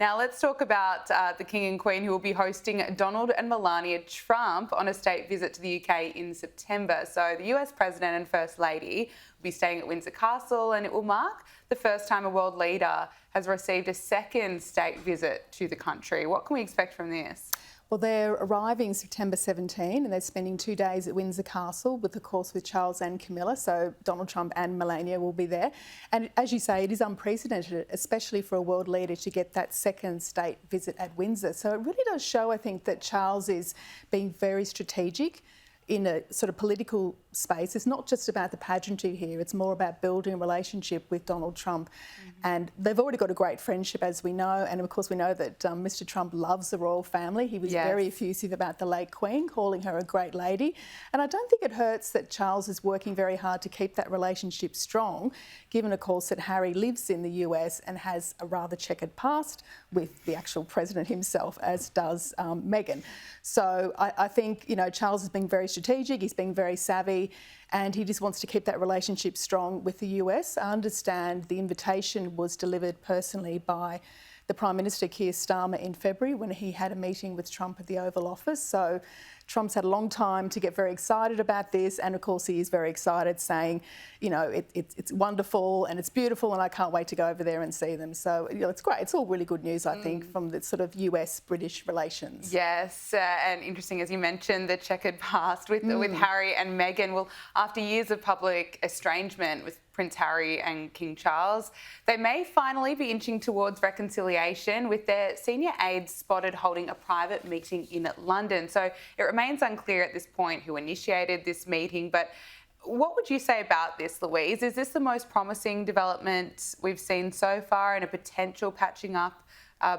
Now let's talk about the King and Queen, who will be hosting Donald and Melania Trump on a state visit to the UK in September. So the US President and First Lady will be staying at Windsor Castle, and it will mark the first time a world leader has received a second state visit to the country. What can we expect from this? Well, they're arriving September 17 and they're spending 2 days at Windsor Castle of course, with Charles and Camilla. So Donald Trump and Melania will be there. And as you say, it is unprecedented, especially for a world leader to get that second state visit at Windsor. So it really does show, I think, that Charles is being very strategic in a sort of political space. It's not just about the pageantry here, it's more about building a relationship with Donald Trump. And they've already got a great friendship, as we know, and of course we know that Mr Trump loves the royal family. He was very effusive about the late Queen, calling her a great lady. And I don't think it hurts that Charles is working very hard to keep that relationship strong, given of course that Harry lives in the US and has a rather checkered past with the actual president himself, as does Meghan. So I think, you know, Charles is being very strategic, he's being very savvy, and he just wants to keep that relationship strong with the US. I understand the invitation was delivered personally by the Prime Minister Keir Starmer in February when he had a meeting with Trump at the Oval Office. So Trump's had a long time to get very excited about this, and of course he is very excited, saying, you know, it's wonderful and it's beautiful and I can't wait to go over there and see them. So, you know, it's great. It's all really good news, I think, from the sort of US-British relations. Yes, and interesting, as you mentioned, the checkered past with Harry and Meghan. Well, after years of public estrangement with Prince Harry and King Charles, they may finally be inching towards reconciliation, with their senior aides spotted holding a private meeting in London. So it remains unclear at this point who initiated this meeting, but what would you say about this, Louise? Is this the most promising development we've seen so far in a potential patching up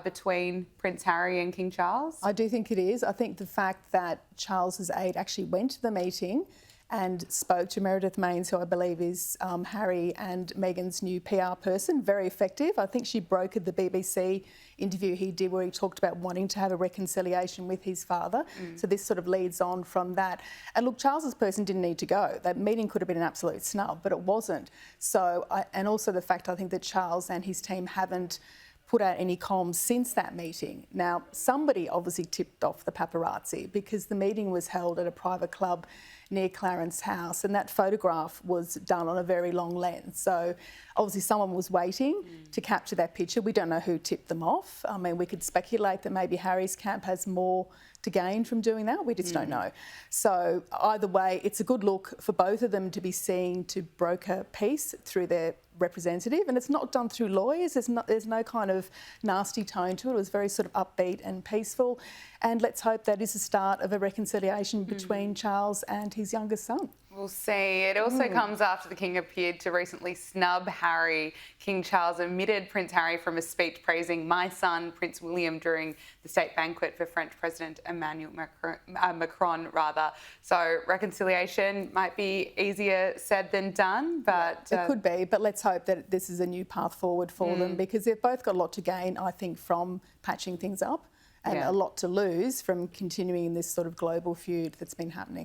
between Prince Harry and King Charles? I do think it is. I think the fact that Charles's aide actually went to the meeting and spoke to Meredith Maines, who I believe is Harry and Meghan's new PR person, very effective. I think she brokered the BBC interview he did where he talked about wanting to have a reconciliation with his father. So this sort of leads on from that. And look, Charles's person didn't need to go. That meeting could have been an absolute snub, but it wasn't. So, and also the fact, I think, that Charles and his team haven't put out any comms since that meeting. Now, somebody obviously tipped off the paparazzi because the meeting was held at a private club near Clarence House, and that photograph was done on a very long lens. So obviously someone was waiting to capture that picture. We don't know who tipped them off. I mean, we could speculate that maybe Harry's camp has more to gain from doing that. We just don't know. So either way, it's a good look for both of them to be seen to broker peace through their representative, and it's not done through lawyers. There's no kind of nasty tone to it. It was very sort of upbeat and peaceful, and let's hope that is the start of a reconciliation between Charles and his youngest son. We'll see. It also comes after the King appeared to recently snub Harry. King Charles omitted Prince Harry from a speech praising my son, Prince William, during the state banquet for French President Emmanuel Macron. So reconciliation might be easier said than done, but... It could be, but let's hope that this is a new path forward for them, because they've both got a lot to gain, I think, from patching things up, and a lot to lose from continuing this sort of global feud that's been happening.